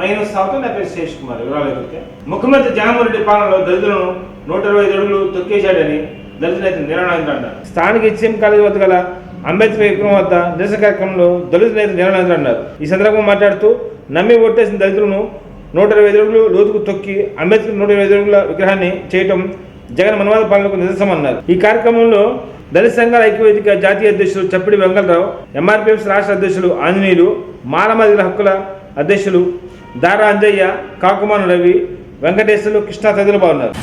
Minus అవుతా నా పేరు శేష్ కుమార్. వివరాలైతే ముఖ్యమంత్రి జగన్మోహన్ రెడ్డి పాలనలో దళితులను 125 అడుగులు తొక్కేశాడని దళిత నేత నిరాణేంద్ర అన్నారు. స్థానిక హెచ్ఎం కాలేజీ వద్ద గల అంబేద్కర్ విగ్రహం వద్ద నిరసన కార్యక్రమంలో దళిత నేత నిరాణేంద్ర అన్నారు. ఈ సందర్భంగా మాట్లాడుతూ నమ్మి ఓటేసిన దళితులను 125 అడుగులు లోతుకు తొక్కి అంబేద్కర్ 125 అడుగుల విగ్రహాన్ని చేయటం జగన్ మనవాద పాలనకు నిదర్శనమన్నారు. ఈ కార్యక్రమంలో దళిత సంఘాల ఐక్యవేదిక జాతీయ అధ్యక్షులు చప్పిడి వెంకటరావు, ఎంఆర్పీఎఫ్ రాష్ట్ర అధ్యక్షులు ఆంజనేయులు, మానవాధికారుల హక్కుల అధ్యక్షులు దారా అంజయ్య, కాకుమాను రవి, వెంకటేశ్వర్లు, కృష్ణ తదితరులు పాల్గొన్నారు.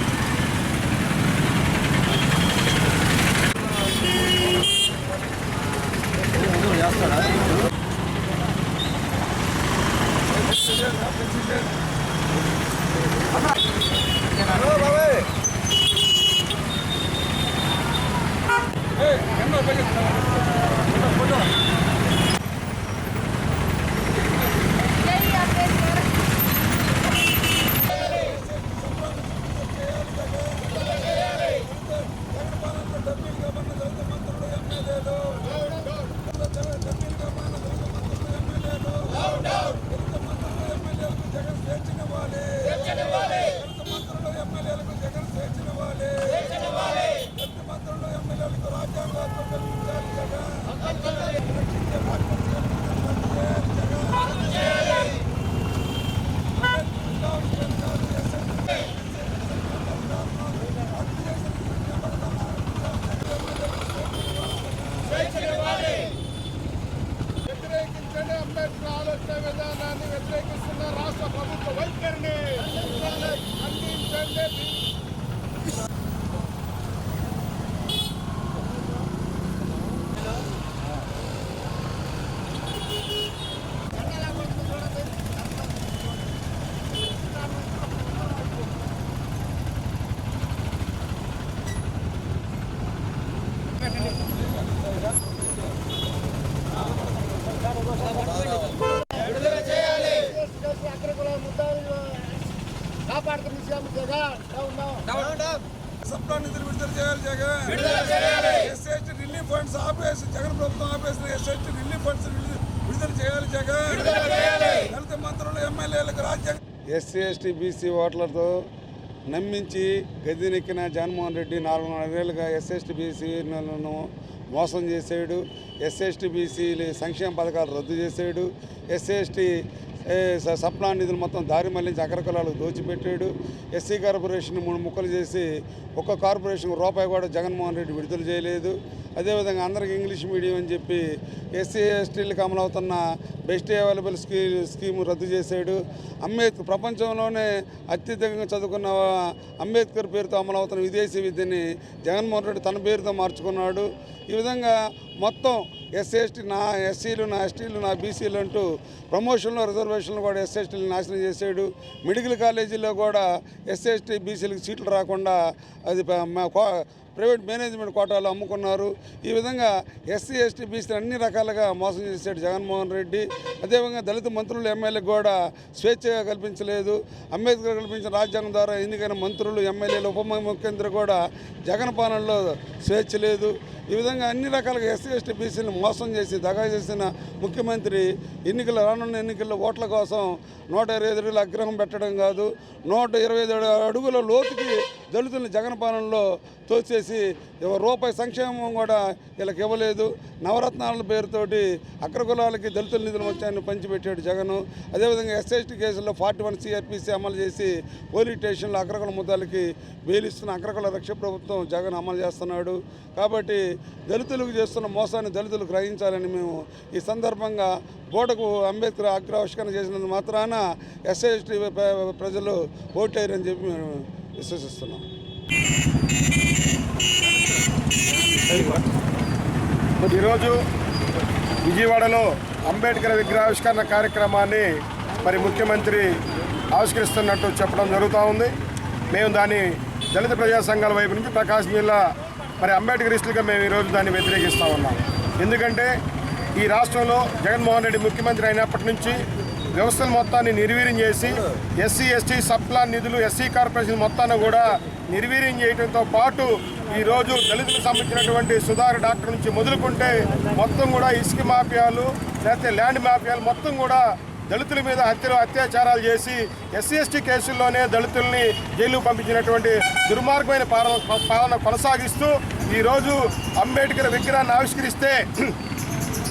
విధానాన్ని వ్యతిరేకిస్తున్న రాష్ట్ర ప్రభుత్వ వైఖరిని ఖండించండి. నిధులు విడుదల చేయాలి జగన్. ఎస్ఎస్టీ రిలీఫ్ ఫండ్స్ ఆపేసి జగన్ ప్రభుత్వం ఆపేసిన ఎస్ఎస్టీ రిలీఫ్ ఫండ్స్ విడుదల చేయాలి జగన్. దళిత మంత్రులు ఎమ్మెల్యేలకు రాజ్యాంగం. ఎస్సీ ఎస్టీ బీసీ ఓట్లతో నమ్మించి గద్దెనెక్కిన జగన్మోహన్ రెడ్డి 4.5 ఏళ్ళుగా ఎస్ఎస్టీ బీసీలను మోసం చేసాడు. ఎస్ఎస్టీ బీసీలు సంక్షేమ పథకాలు రద్దు చేసాడు. ఎస్సీ సప్లా నిధులు మొత్తం దారి మళ్లించి అగ్రకులాలకు దోచిపెట్టాడు. ఎస్సీ కార్పొరేషన్ 3 ముక్కలు చేసి ఒక్క కార్పొరేషన్ రూపాయి కూడా జగన్మోహన్ రెడ్డి విడుదల చేయలేదు. అదేవిధంగా అందరికి ఇంగ్లీష్ మీడియం అని చెప్పి ఎస్సీ ఎస్టీలకు అమలవుతున్న బెస్ట్ అవైలబుల్ స్కీము రద్దు చేశాడు. అంబేద్కర్ ప్రపంచంలోనే అత్యధికంగా చదువుకున్న అంబేద్కర్ పేరుతో అమలవుతున్న విదేశీ విద్యని జగన్మోహన్ రెడ్డి తన పేరుతో మార్చుకున్నాడు. ఈ విధంగా మొత్తం ఎస్సీలు నా ఎస్టీలు నా బీసీలు అంటూ ప్రమోషన్లో రిజర్వేషన్లు కూడా ఎస్సీలు నాశనం చేశాడు. మెడికల్ కాలేజీల్లో కూడా ఎస్సీ బీసీలకు సీట్లు రాకుండా అది ప్రైవేట్ మేనేజ్మెంట్ కోటాలు అమ్ముకున్నారు. ఈ విధంగా ఎస్సీ ఎస్టీ బీసీలు అన్ని రకాలుగా మోసం చేశాడు జగన్మోహన్ రెడ్డి. అదేవిధంగా దళిత మంత్రులు ఎమ్మెల్యేలకు కూడా స్వేచ్ఛగా కల్పించలేదు. అంబేద్కర్ కల్పించిన రాజ్యాంగం ద్వారా ఎన్నికైన మంత్రులు ఎమ్మెల్యేలు ఉప ముఖ్యమంత్రి కూడా జగన్ పాలనలో స్వేచ్ఛ లేదు. ఈ విధంగా అన్ని రకాలుగా ఎస్సీ ఎస్టీ బీసీలను మోసం చేసి దగా చేసిన ముఖ్యమంత్రి రానున్న ఎన్నికల్లో ఓట్ల కోసం 125 అడుగుల అగ్రహం పెట్టడం కాదు, 125 అడుగుల లోతుకి దళితులను జగన్ పాలనలో తోచేసి రూపాయి సంక్షేమం కూడా వీళ్ళకి ఇవ్వలేదు. నవరత్నాల పేరుతోటి అగ్రకులాలకి దళితుల నిధుల మొత్తాన్ని పంచిపెట్టాడు జగన్. అదేవిధంగా ఎస్ఎస్టీ కేసుల్లో 41 సిఆర్పిసి అమలు చేసి పోలీస్ స్టేషన్లో అగ్రకుల ముద్దాలకి బెయిలిస్తున్న అగ్రకుల రక్ష ప్రభుత్వం జగన్ అమలు చేస్తున్నాడు. కాబట్టి దళితులకు చేస్తున్న మోసాన్ని దళితులు గ్రహించాలని మేము ఈ సందర్భంగా బోటకు అంబేద్కర్ ఆగ్రహవిష్కరణ చేసినందు మాత్రాన ఎస్సీ ప్రజలు ఓటేయరని చెప్పి మేము విశ్వసిస్తున్నాం. ఈరోజు విజయవాడలో అంబేద్కర్ విగ్రహావిష్కరణ కార్యక్రమాన్ని ముఖ్యమంత్రి ఆవిష్కరిస్తున్నట్టు చెప్పడం జరుగుతూ ఉంది. మేము దాన్ని దళిత ప్రజా సంఘాల వైపు నుంచి ప్రకాశం జిల్లా అంబేద్కరిస్టులుగా మేము ఈరోజు దాన్ని వ్యతిరేకిస్తూ ఉన్నాం. ఎందుకంటే ఈ రాష్ట్రంలో జగన్మోహన్ రెడ్డి ముఖ్యమంత్రి అయినప్పటి నుంచి వ్యవస్థల మొత్తాన్ని నిర్వీర్యం చేసి ఎస్సీ ఎస్టీ సప్లా నిధులు ఎస్సీ కార్పొరేషన్ మొత్తాన్ని కూడా నిర్వీర్యం చేయడంతో పాటు ఈరోజు దళితులకు సంబంధించినటువంటి సుధార్ డాక్టర్ నుంచి మొదలుకుంటే మొత్తం కూడా ఇసుక మాఫియాలు లేకపోతే ల్యాండ్ మాఫియాలు మొత్తం కూడా దళితుల మీద అత్యాచారాలు చేసి ఎస్సీ ఎస్టీ కేసుల్లోనే దళితుల్ని జైలుకు పంపించినటువంటి దుర్మార్గమైన పాలన కొనసాగిస్తూ ఈరోజు అంబేద్కర్ విగ్రహాన్ని ఆవిష్కరిస్తే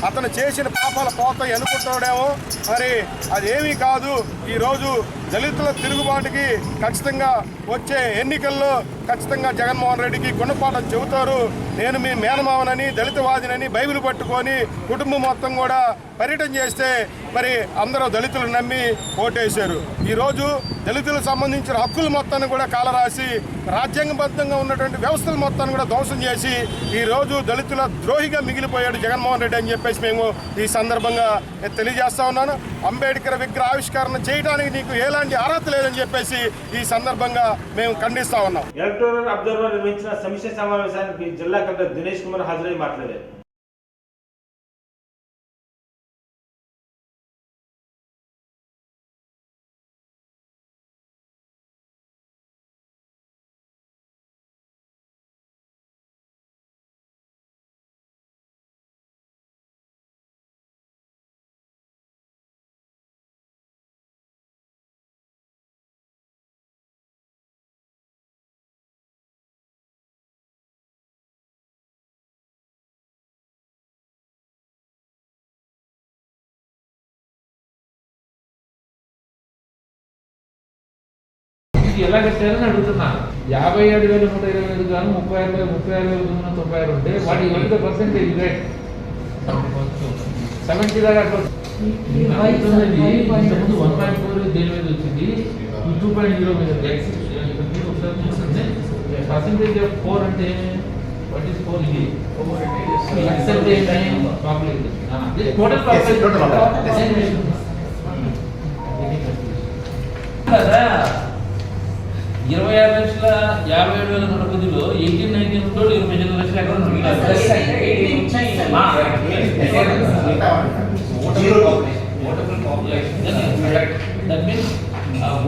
అతను చేసిన పాపాల పోతాయి అనుకుంటాడేమో, మరి అదేమీ కాదు. ఈరోజు దళితుల తిరుగుబాటుకి ఖచ్చితంగా వచ్చే ఎన్నికల్లో ఖచ్చితంగా జగన్మోహన్ రెడ్డికి గుణపాఠం చెబుతారు. నేను మీ మేనమావనని దళితవాదినని బైబిల్ పట్టుకొని కుటుంబం మొత్తం కూడా పర్యటన చేస్తే మరి అందరూ దళితులు నమ్మి ఓటేశారు. ఈరోజు దళితులకు సంబంధించిన హక్కుల మొత్తాన్ని కూడా కాలరాసి రాజ్యాంగబద్ధంగా ఉన్నటువంటి వ్యవస్థల మొత్తాన్ని కూడా ధ్వంసం చేసి ఈరోజు దళితుల ద్రోహిగా మిగిలిపోయాడు జగన్మోహన్ రెడ్డి అని చెప్పేసి మేము ఈ సందర్భంగా తెలియజేస్తా ఉన్నాను. అంబేద్కర్ విగ్రహ ఆవిష్కరణ చేయడానికి నీకు ఎలాంటి అర్హత లేదని చెప్పేసి ఈ సందర్భంగా మేము ఖండిస్తా ఉన్నాం. ఎలక్టోరల్ అబ్జర్వర్ నిర్వహించిన సమీక్ష సమావేశానికి జిల్లా కలెక్టర్ దినేష్ కుమార్ హాజరై మాట్లాడారు. ఎలా కట్టారని అడుగుతున్నాను. 57,125 గాను 36,96,96 ఉంటే వాటి ఎంత పర్సెంటేజ్ రేట్ 70 దాకా ఇంతకుముందు 1.4 దేని మీద వచ్చింది, 2.0 మీద పర్సెంటేజ్ ఆఫ్ 4 అంటే వాట్ ఈస్ 4? ఇది టోటల్ కదా 26,57,110లో 18-19 ఉంటోళ్ళు 25 లక్షలు ఎక్కడ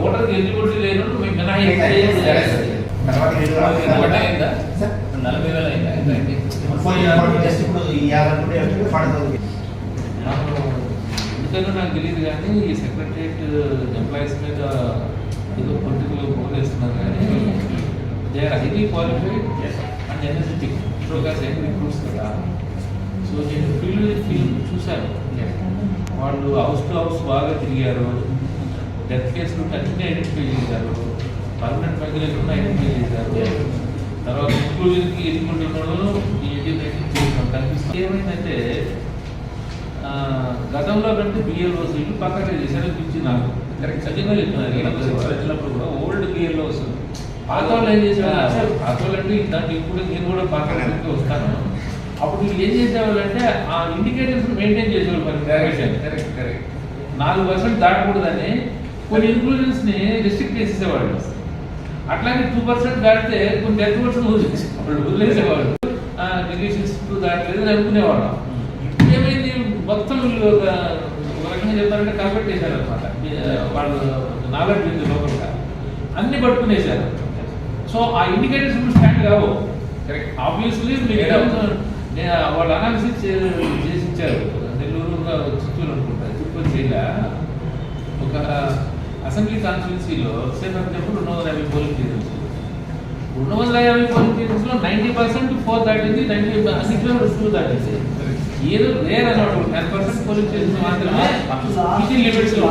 ఓటర్కి ఎలిజిబిలిటీ లేను మీకు మినహాయింపు 40,000 అయిందా? ఎందుకంటే నాకు తెలియదు కానీ ఈ సెక్రటరియట్ ఎంప్లాయీస్ మీద ఏదో పొలిటికల్ పోగేస్తున్నారు కానీ they are highly qualified and energetic షోగా రిక్రూట్స్ కదా. సో నేను ఫీల్డ్ చూశాను. వాళ్ళు హౌస్ టు హౌస్ బాగా తిరిగారు, డెత్ కేసులు అన్నీ ఐడెంటిఫై చేశారు, పర్మనెంట్ మైగ్రేషన్ ఐడెంటిఫై చేశారు, తర్వాత ఇంక్లూజన్కి ఎదుర్కొంటున్నాడు కనిపిస్తుంది. ఏమైందంటే గతంలో కంటే బిఎల్ఓ సీట్లు పక్కనే చేశారు పిచ్చి నాకు ఖచ్చితంగా చెప్తున్నారు. కూడా ఓల్డ్ బిఎల్ఓ వస్తుంది, పాత వాళ్ళు ఏం చేసేవాళ్ళు, పాత వాళ్ళు అంటే దాంట్లో ఇప్పుడు నేను కూడా పాత వస్తాను. అప్పుడు వీళ్ళు ఏం చేసేవాళ్ళు అంటే ఆ ఇండికేటర్స్ మెయింటైన్ చేసేవాళ్ళు. మరి కరెక్ట్ 4% దాటకూడదని కొన్ని ఇన్క్లూజన్స్ని రిస్ట్రిక్ట్ చేసేసేవాళ్ళు. అట్లాగే 2% దాటితే కొన్ని 10% వదిలేసేవాళ్ళు. డిగ్రీషన్స్ దాటలేదు అనుకునేవాళ్ళం. ఏమైంది మొత్తం ఒక రకంగా చెప్పారంటే కాబట్టి వేశారు అనమాట. వాళ్ళు నాలెడ్జ్ ఉంది లోపల అన్ని పట్టుకునేసారు. సో ఆ ఇండికేటర్స్ ఇప్పుడు స్టాండ్ కావు. కరెక్ట్ ఆబ్వియస్లీ వాళ్ళు అనాలిసిస్ చేసి ఇచ్చారు. నెల్లూరు చిత్తూరు అనుకుంటారు, చిత్తూరు జిల్లా ఒక అసెంబ్లీ కాన్స్టిట్యున్సీలో సేమ్ చెప్పు 250 పోలింగ్ స్టేషన్స్. 250 పోలింగ్ స్టేషన్స్లో 90% 4 దాటింది, 90 అన్నింటిలో 2 దాటింది. ఏదో రేర్ అన్నమాట 10% పోలింగ్ స్టేషన్ మాత్రమే ఇది లిమిట్స్ లో.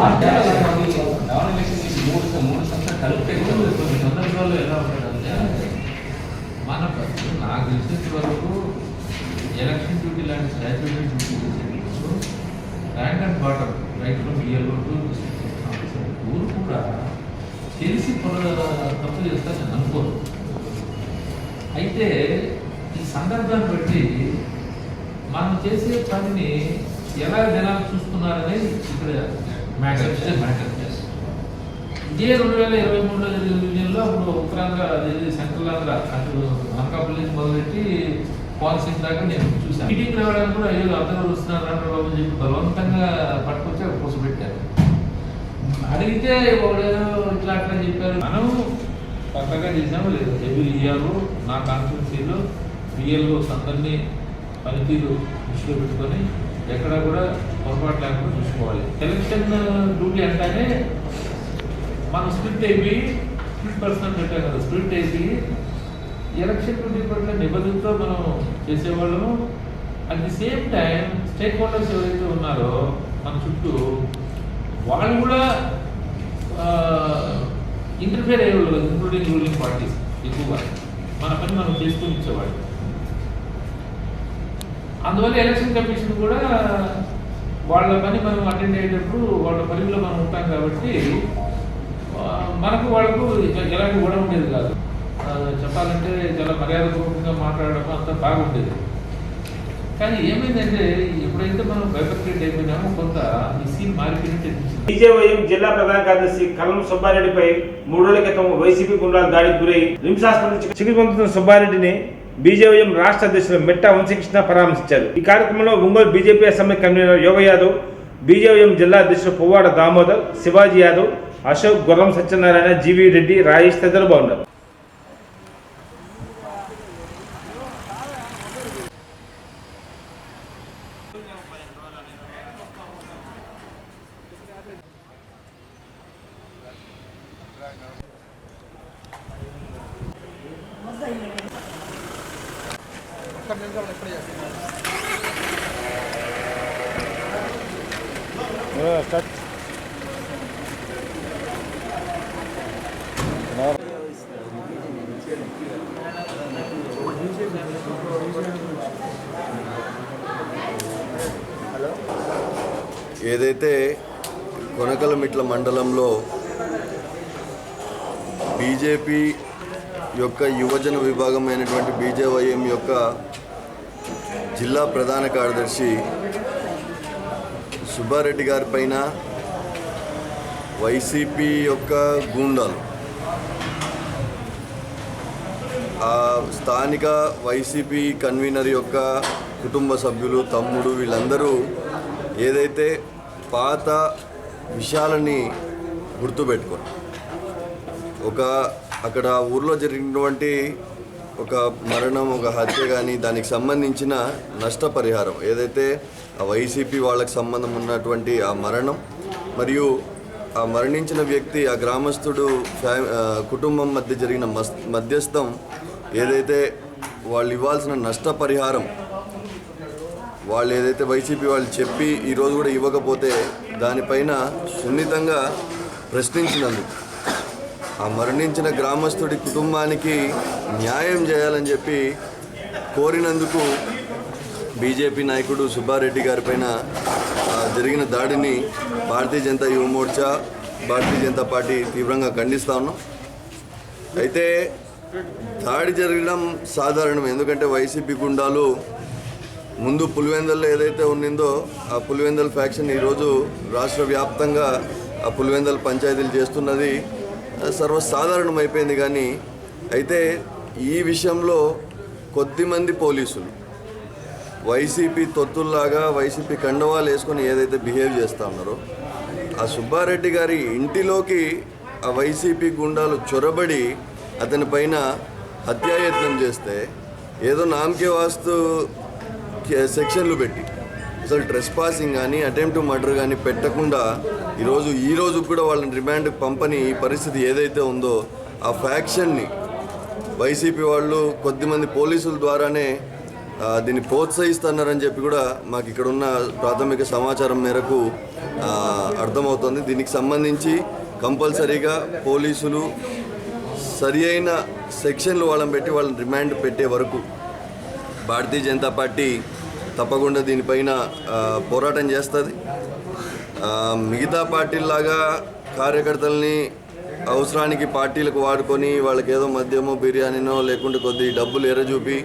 మూడు సంవత్సరాలు కలిపి కొన్ని సందర్భాల్లో ఎలా ఉంటాడంటే మన నాకు తెలిసినంత వరకు ఎలక్షన్ డ్యూటీ లాంటి స్టాట్యూటరీ డ్యూటీ చేసేటప్పుడు rank and bottom right from BLO to ఊరు కూడా తెలిసి తప్పు చేస్తారని నేను అనుకోను. అయితే ఈ సందర్భాన్ని బట్టి మనం చేసే పనిని ఎలా జనాలు చూస్తున్నారనేది ఇక్కడ మ్యాటర్. ఇదే 2023లో జరిగిన యూనియన్లో అప్పుడు ఉత్తరాంధ్ర సెంట్రల్ ఆంధ్ర అటు అనకాపల్లి నుంచి మొదలెట్టి పాలసింగ్ దాకా నేను చూసాను. మీటింగ్ రావడానికి కూడా ఏదో అందరూ వస్తున్నారు రాండ్రబాబు అని చెప్పి బలవంతంగా పట్టుకొచ్చి అక్కడ కూర్చోబెట్టారు. అడిగితే ఇట్లా అట్లా చెప్పారు. మనం పక్కగా చేసాము లేదు. ఎవ్రీ ఇయర్ నా కాన్స్టిట్యున్సీలో బిఎల్ఓస్ అందరినీ పనితీరు దృష్టిలో పెట్టుకొని ఎక్కడ కూడా పొరపాటు లేకుండా చూసుకోవాలి. ఎలక్షన్ డ్యూటీ అంటేనే మనం స్ప్లిట్ అయిపోయి స్ప్లిట్ పర్సనల్ పెట్టాం కదా, స్ప్లిట్ అయిపోయి ఎలక్షన్ డ్యూటీ పట్ల నిబద్ధతతో మనం చేసేవాళ్ళము. At the same time stake holders ఎవరైతే ఉన్నారో మన చుట్టూ వాళ్ళు కూడా ఇంటర్ఫేర్ అయ్యేవాళ్ళు కదా, ఇంక్లూడింగ్ రూలింగ్ పార్టీస్ ఎక్కువగా మన పని మనం చేసుకుని ఇచ్చేవాళ్ళు. అందువల్ల ఎలక్షన్ కమిషన్ కూడా వాళ్ళ పని మనం అటెండ్ అయ్యేటప్పుడు వాళ్ళ పరిధిలో మనం ఉంటాం కాబట్టి మనకు వాళ్ళకు ఎలాంటి గొడవ ఉండేది కాదు. చెప్పాలంటే చాలా మర్యాదపూర్వకంగా మాట్లాడడం అంతా బాగుండేది. కానీ ఏమైందంటే ఎప్పుడైతే మనం బైఫర్కేట్ అయిపోయినామో కొంత ఈ సీన్ మారిపోయినట్టు. బీజేవైఎం జిల్లా ప్రధాన కార్యదర్శి కలం సుబ్బారెడ్డిపై 3 రోజుల క్రితం వైసీపీ గుండాల దాడికి గురై రిమ్స్ ఆసుపత్రి చికిత్స పొందుతున్న సుబ్బారెడ్డిని బీజేవైఎం రాష్ట్ర అధ్యక్షులు మెట్టా వంశీకృష్ణ పరామర్శించారు. ఈ కార్యక్రమంలో ఒంగోలు బీజేపీ అసెంబ్లీ కన్వీనర్ యోగ యాదవ్, బీజేవైఎం జిల్లా అధ్యక్షులు పువ్వాడ దామోదర్, శివాజీ యాదవ్, అశోక్, గుర్రం సత్యనారాయణ, జీవీ రెడ్డి, రాయేష్ తదితరులు బాగున్నారు. ఏదైతే కొనకలమిట్ల మండలంలో బీజేపీ యొక్క యువజన విభాగమైనటువంటి బీజేవైఎం యొక్క జిల్లా ప్రధాన కార్యదర్శి సుబ్బారెడ్డి గారి పైన వైసీపీ యొక్క గూండాలు, ఆ స్థానిక వైసీపీ కన్వీనర్ యొక్క కుటుంబ సభ్యులు, తమ్ముడు, వీళ్ళందరూ ఏదైతే పాత విషయాలని గుర్తుపెట్టుకోండి, అక్కడ ఊర్లో జరిగినటువంటి ఒక మరణం, ఒక హత్య కానీ దానికి సంబంధించిన నష్టపరిహారం ఏదైతే ఆ వైసీపీ వాళ్ళకి సంబంధం ఉన్నటువంటి ఆ మరణం మరియు ఆ మరణించిన వ్యక్తి, ఆ గ్రామస్తుడు కుటుంబం మధ్య జరిగిన మధ్యస్థం ఏదైతే వాళ్ళు ఇవ్వాల్సిన నష్టపరిహారం వాళ్ళు ఏదైతే వైసీపీ వాళ్ళు చెప్పి ఈరోజు కూడా ఇవ్వకపోతే దానిపైన సున్నితంగా ప్రశ్నించినందుకు ఆ మరణించిన గ్రామస్తుడి కుటుంబానికి న్యాయం చేయాలని చెప్పి కోరినందుకు బీజేపీ నాయకుడు సుబ్బారెడ్డి గారి పైన జరిగిన దాడిని భారతీయ జనతా యువ మోర్చా, భారతీయ జనతా పార్టీ తీవ్రంగా ఖండిస్తా ఉన్నాం. అయితే దాడి జరగడం సాధారణం, ఎందుకంటే వైసీపీ గుండాలు ముందు పులివెందుల్లో ఏదైతే ఉన్నిందో ఆ పులివెందుల ఫ్యాక్షన్ ఈరోజు రాష్ట్ర వ్యాప్తంగా ఆ పులివెందుల పంచాయతీలు చేస్తున్నది సర్వసాధారణం అయిపోయింది. కానీ అయితే ఈ విషయంలో కొద్దిమంది పోలీసులు వైసీపీ తొత్తుల్లాగా వైసీపీ కండవాలు వేసుకొని ఏదైతే బిహేవ్ చేస్తూ ఉన్నారో ఆ సుబ్బారెడ్డి గారి ఇంటిలోకి ఆ వైసీపీ గుండాలు చొరబడి అతని పైన హత్యాయత్నం చేస్తే ఏదో నామకే వాస్తు సెక్షన్లు పెట్టి అసలు ట్రెస్ పాసింగ్ కానీ అటెంప్ట్ టు మర్డర్ కానీ పెట్టకుండా ఈ రోజు కూడా వాళ్ళని రిమాండ్కి పంపని ఈ పరిస్థితి ఏదైతే ఉందో ఆ ఫ్యాక్షన్ని వైసీపీ వాళ్ళు కొద్దిమంది పోలీసుల ద్వారానే దీన్ని ప్రోత్సహిస్తున్నారని చెప్పి కూడా మాకు ఇక్కడ ఉన్న ప్రాథమిక సమాచారం మేరకు అర్థమవుతుంది. దీనికి సంబంధించి కంపల్సరీగా పోలీసులు సరి అయిన సెక్షన్లు వాళ్ళని పెట్టి వాళ్ళని రిమాండ్ పెట్టే వరకు భారతీయ జనతా పార్టీ తప్పకుండా దీనిపైన పోరాటం చేస్తుంది. మిగతా పార్టీల్లాగా కార్యకర్తల్ని అవసరానికి పార్టీలకు వాడుకొని వాళ్ళకి ఏదో మద్యమో బిర్యానీనో లేకుంటే కొద్ది డబ్బులు ఎర్రచూపి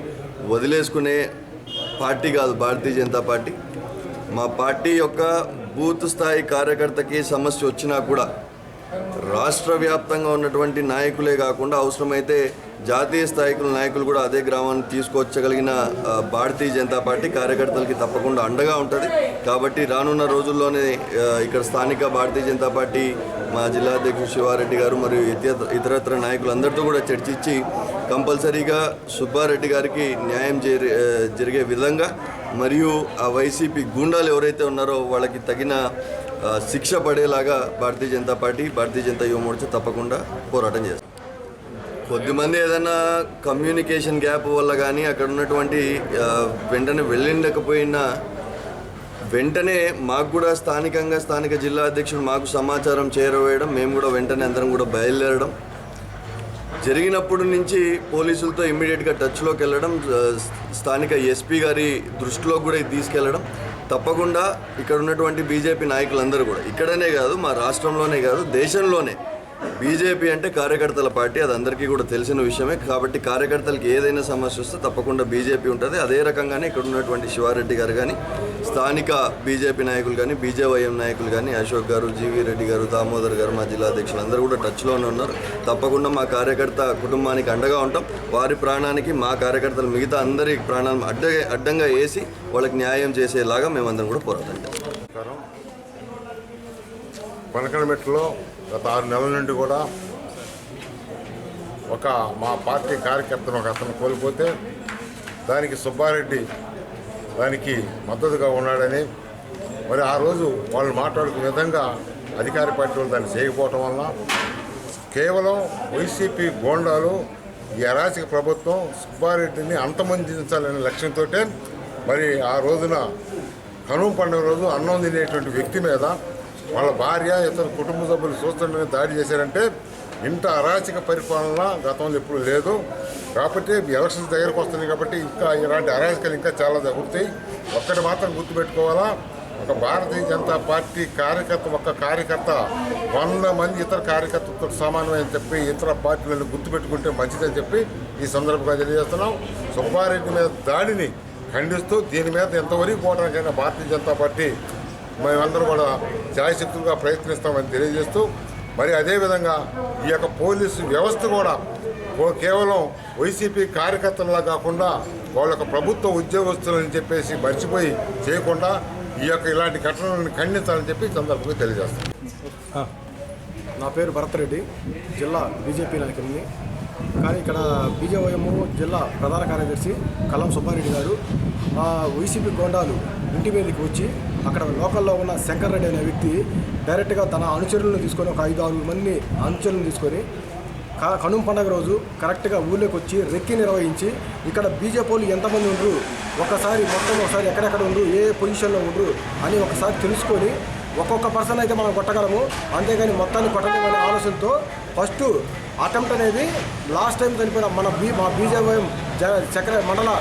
వదిలేసుకునే పార్టీ కాదు భారతీయ జనతా పార్టీ. మా పార్టీ యొక్క బూత్ స్థాయి కార్యకర్తకి సమస్య వచ్చినా కూడా రాష్ట్ర వ్యాప్తంగా ఉన్నటువంటి నాయకులే కాకుండా అవసరమైతే జాతీయ స్థాయికుల నాయకులు కూడా అదే గ్రామాన్ని తీసుకొచ్చగలిగిన భారతీయ జనతా పార్టీ కార్యకర్తలకి తప్పకుండా అండగా ఉంటుంది. కాబట్టి రానున్న రోజుల్లోనే ఇక్కడ స్థానిక భారతీయ జనతా పార్టీ మా జిల్లా అధ్యక్షుడు శివారెడ్డి గారు మరియు ఇతరత్ర నాయకులందరితో కూడా చర్చించి కంపల్సరీగా సుబ్బారెడ్డి గారికి న్యాయం జరిగే విధంగా మరియు ఆ వైసీపీ గూండాలు ఎవరైతే ఉన్నారో వాళ్ళకి తగిన శిక్ష పడేలాగా భారతీయ జనతా యువ మోర్చా తప్పకుండా పోరాటం చేస్తారు. కొద్దిమంది ఏదైనా కమ్యూనికేషన్ గ్యాప్ వల్ల కానీ అక్కడ ఉన్నటువంటి వెంటనే వెళ్ళలేకపోయినా వెంటనే మాకు కూడా స్థానిక జిల్లా అధ్యక్షుడు మాకు సమాచారం చేరవేయడం, మేము కూడా వెంటనే అందరం కూడా బయలుదేరడం జరిగినప్పుడు నుంచి పోలీసులతో ఇమ్మీడియట్గా టచ్లోకి వెళ్ళడం, స్థానిక ఎస్పీ గారి దృష్టిలో కూడా తీసుకెళ్ళడం. తప్పకుండా ఇక్కడ ఉన్నటువంటి బీజేపీ నాయకులందరూ కూడా ఇక్కడనే కాదు, మా రాష్ట్రంలోనే కాదు, దేశంలోనే బీజేపీ అంటే కార్యకర్తల పార్టీ, అది అందరికీ కూడా తెలిసిన విషయమే. కాబట్టి కార్యకర్తలకి ఏదైనా సమస్య వస్తే తప్పకుండా బీజేపీ ఉంటుంది. అదే రకంగానే ఇక్కడ ఉన్నటువంటి శివారెడ్డి గారు కానీ, స్థానిక బీజేపీ నాయకులు కానీ, బీజేవైఎం నాయకులు కానీ, అశోక్ గారు, జీవీ రెడ్డి గారు, దామోదర్ గారు, మా జిల్లా అధ్యక్షులు అందరూ కూడా టచ్లోనే ఉన్నారు. తప్పకుండా మా కార్యకర్త కుటుంబానికి అండగా ఉంటాం. వారి ప్రాణానికి మా కార్యకర్తలు మిగతా అందరి ప్రాణాలను అడ్డంగా వేసి వాళ్ళకి న్యాయం చేసేలాగా మేమందరం కూడా పోరాటం చేస్తాం. పనకలమెట్టులో గత 6 నెలల నుండి కూడా మా పార్టీ కార్యకర్తను ఒక అతను కోల్పోతే దానికి సుబ్బారెడ్డి దానికి మద్దతుగా ఉన్నాడని, మరి ఆ రోజు వాళ్ళు మాట్లాడుకునే విధంగా అధికార పార్టీ వాళ్ళు దాన్ని చేయకపోవటం వల్ల కేవలం వైసీపీ గోండాలు ఈ అరాచక ప్రభుత్వం సుబ్బారెడ్డిని అంతమొందించాలనే లక్ష్యంతో మరి ఆ రోజున కనుమ పండుగ రోజు అన్నం తినేటువంటి వ్యక్తి మీద వాళ్ళ భార్య ఇతర కుటుంబ సభ్యులు చూస్తుండగానే దాడి చేశారంటే ఇంత అరాచక పరిపాలన గతంలో ఎప్పుడు లేదు. కాబట్టి ఎలక్షన్స్ దగ్గరకు వస్తుంది కాబట్టి ఇంకా ఇలాంటి అరాచకాలు ఇంకా చాలా జరుగుతాయి. ఒక్కటి మాత్రం గుర్తుపెట్టుకోవాలా, ఒక భారతీయ జనతా పార్టీ కార్యకర్త 100 మంది ఇతర కార్యకర్తలతో సమానమని చెప్పి ఇతర పార్టీలను గుర్తుపెట్టుకుంటే మంచిదని చెప్పి ఈ సందర్భంగా తెలియజేస్తున్నాం. సుబ్బారెడ్డి మీద దాడిని ఖండిస్తూ దీని మీద ఎంతవరకు పోవడానికైనా భారతీయ జనతా పార్టీ మేమందరూ కూడా ఛాయశక్తులుగా ప్రయత్నిస్తామని తెలియజేస్తూ, మరి అదేవిధంగా ఈ యొక్క పోలీసు వ్యవస్థ కూడా కేవలం వైసీపీ కార్యకర్తలా కాకుండా వాళ్ళ ప్రభుత్వ ఉద్యోగస్తులని చెప్పేసి మర్చిపోయి చేయకుండా ఇలాంటి ఘటనలను ఖండించాలని చెప్పి సందర్భంగా తెలియజేస్తాం. నా పేరు భరత్రెడ్డి, జిల్లా బీజేపీ నాయకుడిని. కానీ ఇక్కడ బీజేవైఎం జిల్లా ప్రధాన కార్యదర్శి కల్లం సుబ్బారెడ్డి గారు వైసీపీ గోండాలు ఇంటి మీదకి వచ్చి అక్కడ లోకల్లో ఉన్న శంకర్ రెడ్డి అనే వ్యక్తి డైరెక్ట్గా తన అనుచరులను తీసుకొని ఒక 5-6 మంది అనుచరులను తీసుకొని కనుమ పండుగ రోజు కరెక్ట్గా ఊళ్ళోకి వచ్చి రెక్కి నిర్వహించి ఇక్కడ బీజేపీ వాళ్ళు ఎంతమంది ఉండరు, ఒకసారి ఎక్కడెక్కడ ఉండరు, ఏ పొజిషన్లో ఉండరు అని ఒకసారి తెలుసుకొని ఒక్కొక్క పర్సన్ అయితే మనం కొట్టగలము, అంతేగాని మొత్తాన్ని కొట్టలేమనే ఆలోచనతో ఫస్ట్ అటెంప్ట్ అనేది లాస్ట్ టైం చనిపోయిన మా బీజేవైఎం మండల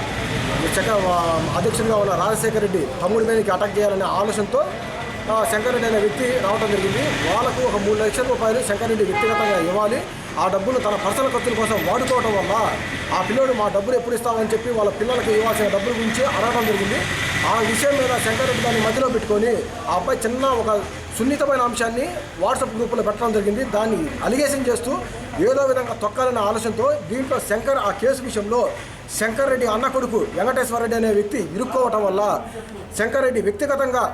అధ్యక్షుడిగా ఉన్న రాజశేఖర రెడ్డి తమ్ముడి మీదకి అటాక్ చేయాలనే ఆలోచనతో శంకర్ రెడ్డి అనే వ్యక్తి రావడం జరిగింది. వాళ్ళకు ఒక 3 లక్షల రూపాయలు శంకర్ రెడ్డి వ్యక్తిగతంగా ఇవ్వాలి, ఆ డబ్బులు తన పర్సనల్ ఖర్చుల కోసం వాడుకోవడం వల్ల ఆ పిల్లడు మా డబ్బులు ఎప్పుడు ఇస్తామని చెప్పి వాళ్ళ పిల్లలకి ఇవ్వాల్సిన డబ్బుల గురించి అడగడం జరిగింది. ఆ విషయం మీద శంకర్ రెడ్డి దాన్ని మధ్యలో పెట్టుకొని ఆ అబ్బాయి చిన్న ఒక సున్నితమైన అంశాన్ని వాట్సాప్ గ్రూపులో పెట్టడం జరిగింది. దాన్ని అలిగేషన్ చేస్తూ ఏదో విధంగా తొక్కాలనే ఆలోచనతో దీంట్లో ఆ కేసు విషయంలో శంకర్ రెడ్డి అన్న కొడుకు వెంకటేశ్వర రెడ్డి అనే వ్యక్తి ఇరుక్కోవటం వల్ల శంకర్ రెడ్డి వ్యక్తిగతంగా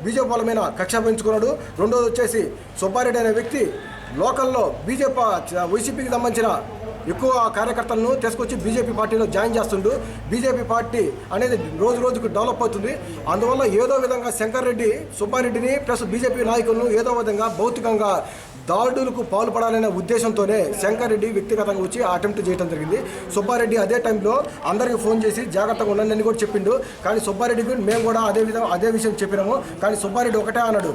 బీజేపీ వాళ్ళ మీద కక్ష పెంచుకున్నాడు. రెండోది వచ్చేసి సుబ్బారెడ్డి అనే వ్యక్తి లోకల్లో వైసీపీకి సంబంధించిన ఎక్కువ కార్యకర్తలను తీసుకొచ్చి బీజేపీ పార్టీలో జాయిన్ చేస్తుండు. బీజేపీ పార్టీ అనేది రోజు రోజుకు డెవలప్ అవుతుంది. అందువల్ల ఏదో విధంగా శంకర్ రెడ్డి సుబ్బారెడ్డిని ప్లస్ బీజేపీ నాయకులను ఏదో విధంగా భౌతికంగా దాడులకు పాల్పడాలనే ఉద్దేశంతోనే శంకర్ రెడ్డి వ్యక్తిగతంగా వచ్చి అటెంప్ట్ చేయడం జరిగింది. సుబ్బారెడ్డి అదే టైంలో అందరికీ ఫోన్ చేసి జాగ్రత్తగా ఉండండి అని కూడా చెప్పిండు. కానీ సుబ్బారెడ్డికి మేము కూడా అదే విషయం చెప్పినాము. కానీ సుబ్బారెడ్డి ఒకటే అన్నాడు,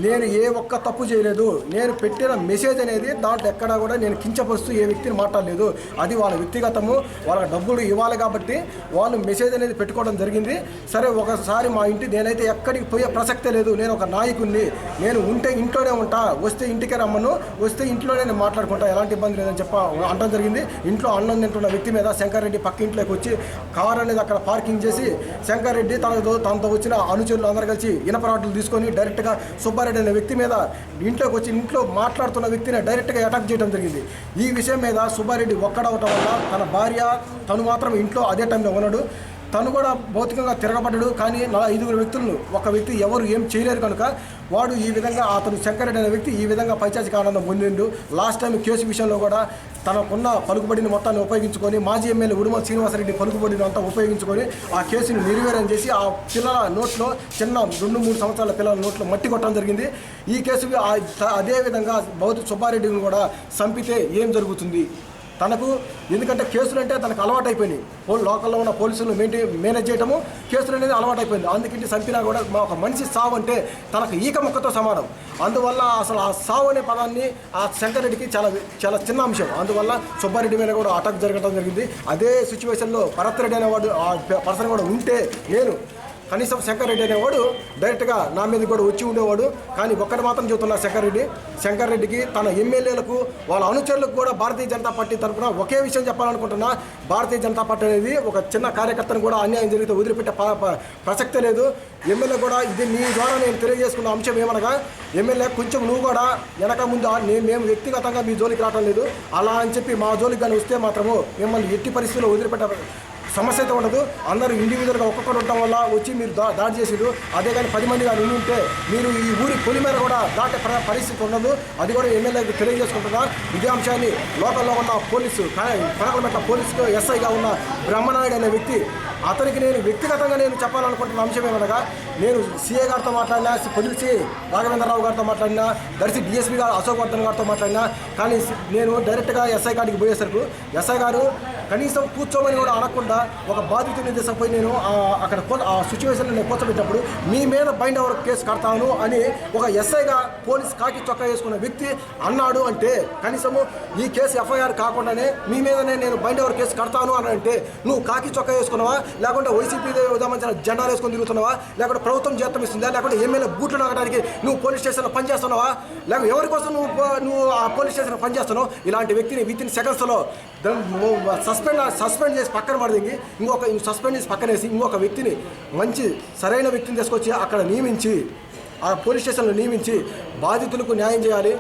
నేను ఏ ఒక్క తప్పు చేయలేదు, నేను పెట్టిన మెసేజ్ అనేది దాంట్లో ఎక్కడా కూడా నేను కించపరుస్తూ ఏ వ్యక్తిని మాట్లాడలేదు, అది వాళ్ళ వ్యక్తిగతము, వాళ్ళ డబ్బులు ఇవ్వాలి కాబట్టి వాళ్ళు మెసేజ్ అనేది పెట్టుకోవడం జరిగింది. సరే ఒకసారి మా నేనైతే ఎక్కడికి పోయే ప్రసక్తే లేదు, నేను ఒక నాయకుడిని, నేను ఉంటే ఇంట్లోనే ఉంటా, వస్తే ఇంటికే రమ్మను, వస్తే ఇంట్లోనే నేను మాట్లాడుకుంటా, ఎలాంటి ఇబ్బంది లేదని అనడం జరిగింది. ఇంట్లో అన్నం తింటున్న వ్యక్తి మీద శంకర్ రెడ్డి పక్క ఇంట్లోకి వచ్చి కారు అనేది అక్కడ పార్కింగ్ చేసి శంకర్ రెడ్డి తనతో వచ్చిన అనుచరులు అందరూ కలిసి ఇనపరాట్లు తీసుకొని డైరెక్ట్గా సుబ్బారెడ్డి అనే వ్యక్తి మీద ఇంట్లోకి వచ్చి ఇంట్లో మాట్లాడుతున్న వ్యక్తిని డైరెక్ట్గా అటాక్ చేయడం జరిగింది. ఈ విషయం మీద సుబ్బారెడ్డి ఒక్కడవటం వల్ల తన భార్య తను మాత్రం ఇంట్లో అదే టైంలో ఉన్నాడు. తను కూడా భౌతికంగా తిరగబడ్డాడు. కానీ 5 వ్యక్తులను ఒక వ్యక్తి ఎవరు ఏం చేయలేరు కనుక వాడు ఈ విధంగా అతను శంకరెడ్డి అనే వ్యక్తి ఈ విధంగా పైచాచిక ఆనందం పొందిండు. లాస్ట్ టైం కేసు విషయంలో కూడా తనకున్న పలుకుబడిని మొత్తాన్ని ఉపయోగించుకొని మాజీ ఎమ్మెల్యే ఉడుమల శ్రీనివాసరెడ్డి పలుకుబడిని అంతా ఉపయోగించుకొని ఆ కేసును నిర్వీర్యం చేసి ఆ పిల్లల నోట్లో చిన్న 2-3 సంవత్సరాల పిల్లల నోట్లో మట్టి కొట్టడం జరిగింది. ఈ కేసు అదేవిధంగా బౌద్ధ సుబ్బారెడ్డిని కూడా చంపితే ఏం జరుగుతుంది తనకు? ఎందుకంటే కేసులు అంటే తనకు అలవాటు అయిపోయినాయి. లోకల్లో ఉన్న పోలీసులు మేనేజ్ చేయడము కేసులు అనేది అలవాటు అయిపోయింది. అందుకంటే చంపినా కూడా ఒక మనిషి సావు అంటే తనకు ఈక ముక్కతో సమానం. అందువల్ల అసలు ఆ సావు అనే పదాన్ని ఆ శంకరెడ్డికి చాలా చిన్న అంశం. అందువల్ల సుబ్బారెడ్డి మీద కూడా అటాక్ జరగడం జరిగింది. అదే సిచ్యువేషన్లో భరత్ రెడ్డి అనేవాడు ఆ పర్సన్ కూడా ఉంటే నేను కనీసం శంకరెడ్డి అనేవాడు డైరెక్ట్గా నా మీద కూడా వచ్చి ఉండేవాడు. కానీ ఒక్కటి మాత్రం చెబుతున్నా, శంకరెడ్డికి తన ఎమ్మెల్యేలకు వాళ్ళ అనుచరులకు కూడా భారతీయ జనతా పార్టీ తరఫున ఒకే విషయం చెప్పాలనుకుంటున్నా. భారతీయ జనతా పార్టీ అనేది ఒక చిన్న కార్యకర్తను కూడా అన్యాయం జరిగితే వదిలిపెట్టే ప్రసక్తే లేదు. ఎమ్మెల్యే కూడా ఇది నీ ద్వారా నేను తెలియజేసుకున్న అంశం ఏమనగా, ఎమ్మెల్యే కొంచెం నువ్వు కూడా వెనక ముందు మేము వ్యక్తిగతంగా మీ జోలికి రావడం లేదు. అలా అని చెప్పి మా జోలికి కానీ వస్తే మాత్రము మిమ్మల్ని ఎట్టి పరిస్థితుల్లో వదిలిపెట్టే సమస్య అయితే ఉండదు. అందరూ ఇండివిజువల్గా ఒక్కొక్కరు ఉండటం వల్ల వచ్చి మీరు దాడి చేసారు. అదే కానీ 10 మంది కానీ ఉంటే మీరు ఈ ఊరి పొలి మీద కూడా దాటే పరిస్థితి ఉండదు. అది కూడా ఎమ్మెల్యేకి తెలియజేసుకుంటున్నా. ఇదే అంశాన్ని లోకల్లో ఉన్న పోలీసు కనకలమెట్ల పోలీసుకు ఎస్ఐగా ఉన్న బ్రహ్మనాయుడు అనే వ్యక్తి, అతనికి నేను వ్యక్తిగతంగా చెప్పాలనుకుంటున్న అంశం ఏమనగా, నేను సీఏ గారితో మాట్లాడినా, పొదులు సిఐ రాఘవేంద్రరావు గారితో మాట్లాడినా, దర్శి డిఎస్పీ గారు అశోక్ వర్ధన్ గారితో మాట్లాడినా, కానీ నేను డైరెక్ట్గా ఎస్ఐ గారికి పోయేసరికి ఎస్ఐ గారు కనీసం కూర్చోమని కూడా అనకుండా ఒక బాధితుని తీసుకుపోయి నేను అక్కడ ఆ సిచ్యువేషన్లో నేను కూర్చోబెట్టినప్పుడు మీ మీద బైండ్ ఓవర్ కేసు కడతాను అని ఒక ఎస్ఐగా పోలీస్ కాకి చొక్కా వేసుకున్న వ్యక్తి అన్నాడు అంటే, కనీసము ఈ కేసు ఎఫ్ఐఆర్ కాకుండానే మీ మీదనే నేను బైండ్ ఓవర్ కేసు కడతాను అని అంటే నువ్వు కాకి చొక్కా వేసుకున్నావా, లేకుంటే వైసీపీ ఉదాహరించిన జెండాలు వేసుకొని తిరుగుతున్నావా, లేకుంటే ప్రభుత్వం జీతం ఇస్తుందా, లేకుంటే ఎమ్మెల్యే బూట్లు నాగడానికి నువ్వు పోలీస్ స్టేషన్లో పనిచేస్తున్నావా, లేకపోతే ఎవరి కోసం నువ్వు ఆ పోలీస్ స్టేషన్లో పనిచేస్తున్నావు? ఇలాంటి వ్యక్తిని వితిన్ సెకండ్స్లో సస్పెండ్ చేసి పక్కన పడింది. సస్పెండ్ చేసి పక్కన వేసి ఇంకొక వ్యక్తిని మంచి సరైన వ్యక్తిని తీసుకొచ్చి అక్కడ నియమించి ఆ పోలీస్ స్టేషన్లో నియమించి బాధితులకు న్యాయం చేయాలి.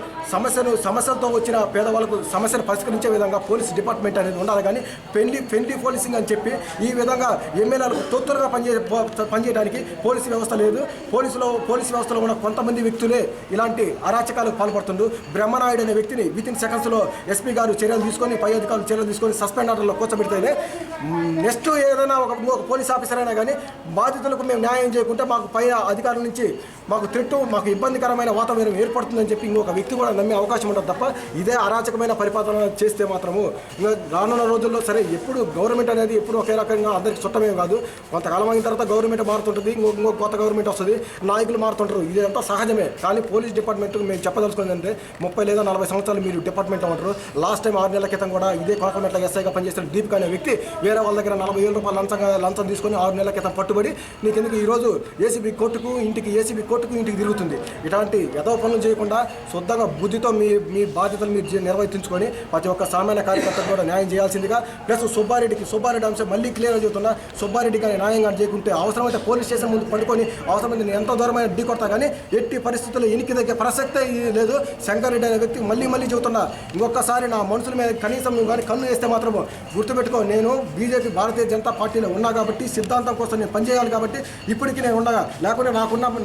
సమస్యలతో వచ్చిన పేదవాళ్ళకు సమస్యను పరిష్కరించే విధంగా పోలీస్ డిపార్ట్మెంట్ అనేది ఉండాలి. కానీ ఫ్రెండ్లీ పోలీసింగ్ అని చెప్పి ఈ విధంగా ఎమ్మెల్యేలకు తొత్తులుగా పనిచేయడానికి పోలీసు వ్యవస్థ లేదు. పోలీసు వ్యవస్థలో ఉన్న కొంతమంది వ్యక్తులే ఇలాంటి అరాచకాలకు పాల్పడుతుండ్రు. బ్రహ్మనాయుడు అనే వ్యక్తిని వితిన్ సెకండ్స్లో ఎస్పీ గారు చర్యలు తీసుకొని, పై అధికారులు చర్యలు తీసుకొని సస్పెండ్ ఆర్డర్లో కూర్చోబెడితేనే నెక్స్ట్ ఏదైనా ఒక పోలీస్ ఆఫీసర్ అయినా కానీ బాధితులకు మేము న్యాయం చేయకుంటే మాకు పై అధికారుల నుంచి మాకు మాకు ఇబ్బందికరమైన వాతావరణం ఏర్పడుతుందని చెప్పి ఇంకొక వ్యక్తి కూడా నమ్మే అవకాశం ఉంటుంది తప్ప ఇదే అరాచకమైన పరిపాలన చేస్తే మాత్రము రానున్న రోజుల్లో సరే ఎప్పుడు గవర్నమెంట్ అనేది ఎప్పుడు ఒకే రకంగా అందరికి చుట్టమేం కాదు. కొంతకాలం అయిన తర్వాత గవర్నమెంట్ మారుతుంటుంది, ఇంకొక కొత్త గవర్నమెంట్ వస్తుంది, నాయకులు మారుతుంటారు. ఇదంతా సహజమే. కానీ పోలీస్ డిపార్ట్మెంట్ మేము చెప్పదలుచుకుంది అంటే 30 లేదా 40 సంవత్సరాలు మీరు డిపార్ట్మెంట్లో ఉంటారు. లాస్ట్ టైం 6 నెలల క్రితం కూడా ఇదే కోకమెట్ల ఎస్ఐగా పనిచేసిన దీపిక అనే వ్యక్తి వేరే వాళ్ళ దగ్గర 40,000 రూపాయలు లంచం తీసుకొని 6 నెలల క్రితం పట్టుబడి నీకెందుకు ఈరోజు ఏసీబీ కోర్టుకు ఇంటికి తిరుగుతుంది. ఇలాంటి యథవ పనులు చేయకుండా శుద్ధంగా బుద్ధితో మీ బాధ్యతలు మీరు నిర్వర్తించుకొని ప్రతి ఒక్క సామాన్య కార్యకర్తకు కూడా న్యాయం చేయాల్సిందిగా. ప్లస్ సుబ్బారెడ్డి అంశం మళ్ళీ క్లియర్గా చెబుతున్నా. సుబ్బారెడ్డి కానీ న్యాయంగా చేయకుంటే అవసరమైతే పోలీస్ స్టేషన్ ముందు పడుకొని అవసరమైతే నేను ఎంత దూరమైన ఢీ కొడతా కానీ ఎట్టి పరిస్థితుల్లో ఎనికి దగ్గర ప్రసక్తే లేదు. శంకరెడ్డి అనే వ్యక్తి మళ్ళీ చెబుతున్నా, ఇంకొకసారి నా మనుషుల మీద కనీసం నువ్వు కానీ కన్ను వేస్తే మాత్రం గుర్తుపెట్టుకో, నేను బీజేపీ భారతీయ జనతా పార్టీలో ఉన్నా కాబట్టి సిద్ధాంతం కోసం నేను పనిచేయాలి కాబట్టి ఇప్పటికీ నేను ఉండగా, లేకుంటే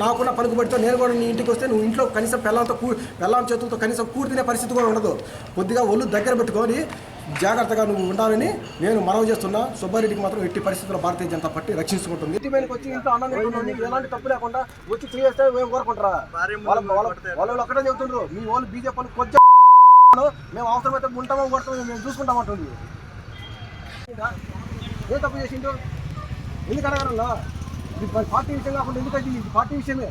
నాకున్న పలుకుబడితో నేను కూడా నీ ఇంటికి వస్తే నువ్వు ఇంట్లో కనీసం పెళ్ళాం చేతులతో కనీసం కూర్చునే పరిస్థితి కూడా ఉండదు. కొద్దిగా ఒళ్ళు దగ్గర పెట్టుకొని జాగ్రత్తగా నువ్వు ఉండాలని నేను మనవి చేస్తున్నా. సుబ్బారెడ్డికి మాత్రం ఎట్టి పరిస్థితుల్లో భారతీయ జనతా పార్టీ రక్షించుకుంటుంది. ఇంటి మీదకి వచ్చి ఇంట్లో అన్నం ఎలాంటి తప్పు లేకుండా వచ్చి చేస్తే ఏం కోరుకుంటారా? వాళ్ళు ఒక్కటే చెబుతుండ్రు, మీ వాళ్ళు బీజేపీ కొంచెం మేము అవసరమైతే ఉంటామో కొడతామో మేము చూసుకుంటామంటుంది. ఏం తప్పు చేసిండు? ఎందుకు అడగరన్నా? ఇది పార్టీ విషయం కాకుండా ఎందుకంటే ఇది పార్టీ విషయమే.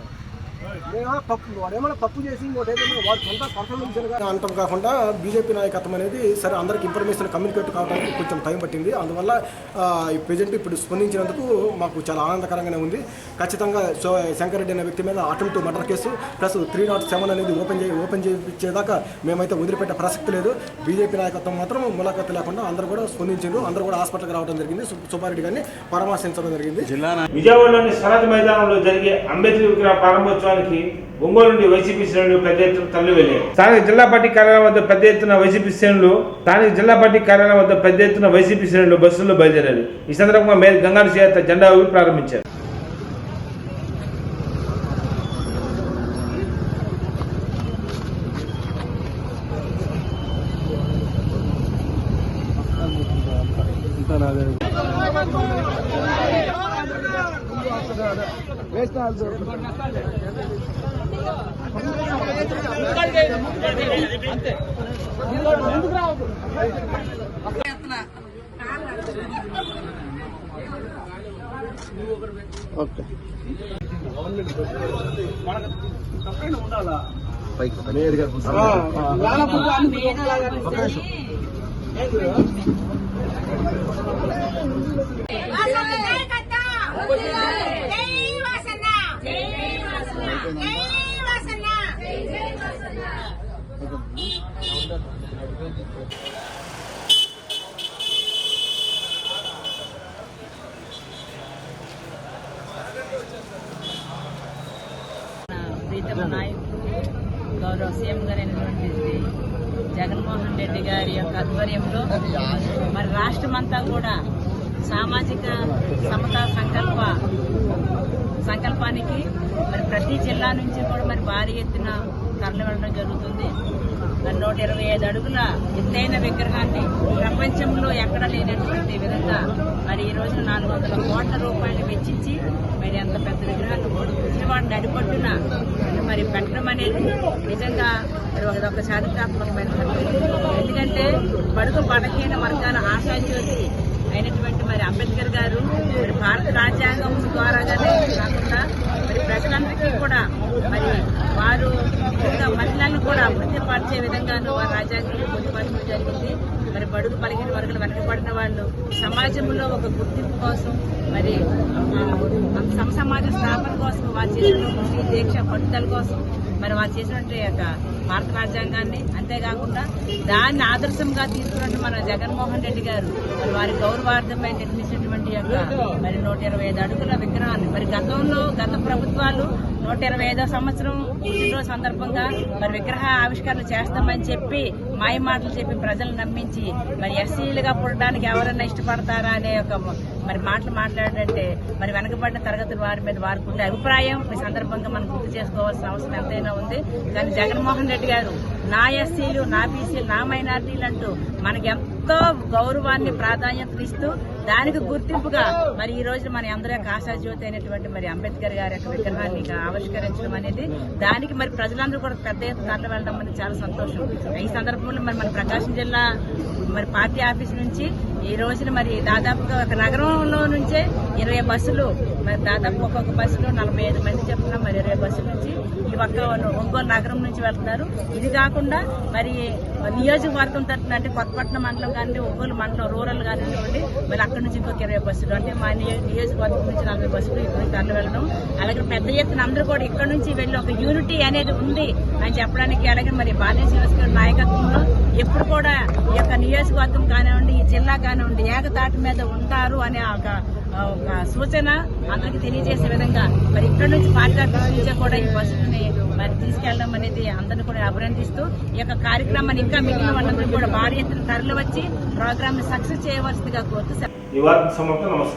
వాడేమైనా తప్పు చేసి ఇంకోటి ఏదైనా వాడు సొంత పర్సనల్ అంతం కాకుండా బీజేపీ నాయకత్వం అనేది సరే అందరికి ఇన్ఫర్మేషన్ కమ్యూనికేట్ కావడానికి కొంచెం టైం పట్టింది. అందువల్ల ప్రజెంట్ ఇప్పుడు స్పందించినందుకు మాకు చాలా ఆనందకరంగానే ఉంది. ఖచ్చితంగా శంకరెడ్డి అనే వ్యక్తి మీద అటెంప్ట్ మర్డర్ కేసు ప్లస్ 307 అనేది ఓపెన్ చేయించేదాకా మేమైతే వదిలిపెట్టే ప్రసక్తి లేదు. బీజేపీ నాయకత్వం మాత్రం ములాఖాతు లేకుండా అందరూ కూడా స్పందించారు. అందరూ కూడా హాస్పిటల్కి రావడం జరిగింది. సుబ్బారెడ్డి గారిని పరామర్శించడం జరిగింది. విజయవాడలోని సరత్ మైదానంలో జరిగే అంబేద్కర్ విగ్రహ ప్రారంభోత్సవానికి ఒంగోలు నుండి వైసీపీ శ్రేణులు పెద్ద ఎత్తున తరలి వెళ్ళారు. స్థానిక జిల్లా పార్టీ కార్యాలయం వద్ద పెద్ద ఎత్తున వైసీపీ శ్రేణులు బస్సుల్లో బయలుదేరారు. ఈ సందర్భంగా మేయర్ గంగాధర్ చేత జెండా ఊపి ప్రారంభించారు. ప్రీతమ నాయకుడు గౌరవ సీఎం గారైనటువంటి జగన్మోహన్ రెడ్డి గారి యొక్క ఆధ్వర్యంలో మరి రాష్ట్రమంతా కూడా సామాజిక సమతా సంకల్పానికి మరి ప్రతి జిల్లా నుంచి కూడా మరి భారీ ఎత్తున తరలి వెళ్ళడం జరుగుతుంది. మరి 125 అడుగుల ఎత్తైన విగ్రహాన్ని ప్రపంచంలో ఎక్కడ లేనటువంటి విధంగా మరి ఈ రోజు 400 కోట్ల రూపాయలు వెచ్చించి మరి అంత పెద్ద విగ్రహాన్ని విజయవాడ నడిపొట్టున మరి పెట్టడం అనేది నిజంగా మరి ఒక చారిత్రాత్మకమైన సంగతి. ఎందుకంటే బడుగు బలహీన వర్గాల ఆశాజ్యోతి అయినటువంటి మరి అంబేద్కర్ గారు మరి భారత రాజ్యాంగం ద్వారాగానే కాకుండా మరి ప్రజలందరికీ కూడా మరి వారు ఇంకా మహిళలను కూడా వృత్తిపరిచే విధంగాను వారి రాజ్యాంగంలో పొందుపరచడం జరిగింది. మరి బడుగు బలహీన వర్గాలు వెనకబడిన వాళ్ళు సమాజంలో ఒక గుర్తింపు కోసం మరి సమాజ స్థాపన కోసం వారు చేసిన కృషి దీక్ష పట్టుదల కోసం మరి వారు చేసినటువంటి యొక్క భారత రాజ్యాంగాన్ని అంతేకాకుండా దాన్ని ఆదర్శంగా తీసుకున్నట్టు మన జగన్మోహన్ రెడ్డి గారు మరి వారి గౌరవార్థమై నిర్మించినటువంటి యొక్క మరి 125 అడుగుల విగ్రహాన్ని మరి గత ప్రభుత్వాలు 125వ సంవత్సరం పుట్టినరోజు సందర్భంగా మరి విగ్రహ ఆవిష్కరణ చేస్తామని చెప్పి మాయ మాటలు చెప్పి ప్రజలు నమ్మించి మరి ఎస్సీలుగా పుట్టడానికి ఎవరన్నా ఇష్టపడతారా అనే ఒక మరి మాటలు మాట్లాడంటే మరి వెనకబడిన తరగతుల వారి మీద వారికి ఉండే అభిప్రాయం ఈ సందర్భంగా మనం గుర్తు చేసుకోవాల్సిన అవసరం ఎంతైనా ఉంది. కానీ జగన్మోహన్ రెడ్డి గారు నా ఎస్సీలు, నా బీసీలు, నా మైనార్టీలు అంటూ మనకి ఎంతో గౌరవాన్ని ప్రాధాన్యత ఇస్తూ దానికి గుర్తింపుగా మరి ఈ రోజు మన అందరి యొక్క ఆశాజ్యోతి అయినటువంటి మరి అంబేద్కర్ గారి యొక్క విగ్రహాన్ని ఆవిష్కరించడం అనేది దానికి మరి ప్రజలందరూ కూడా పెద్ద ఎత్తున తరలి వెళ్ళడం అనేది చాలా సంతోషం. ఈ సందర్భంలో మరి మన ప్రకాశం జిల్లా మరి పార్టీ ఆఫీస్ నుంచి ఈ రోజున మరి దాదాపుగా ఒక నగరంలో నుంచే 20 బస్సులు మరి దాదాపు ఒక్కొక్క బస్సులో 45 మంది చెప్తున్నా మరి 20 బస్సుల నుంచి ఈ ఒక్క ఒంగోలు నగరం నుంచి వెళ్తున్నారు. ఇది కాకుండా మరి నియోజకవర్గం తరఫున అంటే కొత్తపట్నం మండలం కానీ ఒంగోలు మండలం రూరల్ కానివ్వండి మరి అక్కడ నుంచి ఇంకొక 20 బస్సులు అంటే మా నియోజకవర్గం నుంచి 40 బస్సులు ఇక్కడ నుంచి తరలి వెళ్ళడం. అలాగే పెద్ద ఎత్తున అందరూ కూడా ఇక్కడ నుంచి వెళ్ళి ఒక యూనిటీ అనేది ఉంది అని చెప్పడానికి అలాగే మరి బాలినేని శ్రీనివాస్ గారి నాయకత్వంలో ఎప్పుడు కూడా ఈ యొక్క నియోజకవర్గం కానివ్వండి ఈ జిల్లా కానివ్వండి ఏకతాటి మీద ఉంటారు అనే ఒక సూచన అందరికీ తెలియజేసే విధంగా మరి ఇక్కడ నుంచి పార్టీ ఆఫీస్ నుంచే కూడా ఈ బస్సులని మరి తీసుకెళ్లడం అనేది అందరినీ కూడా అభినందిస్తూ ఈ యొక్క కార్యక్రమాన్ని ఇంకా మిగిలిన వాళ్ళందరూ కూడా భారీ ఎత్తున తరలి వచ్చి ప్రోగ్రామ్ ని సక్సెస్ చేయవలసిందిగా కోరుతూ ఈ వార్త సమాప్తం. నమస్కారం.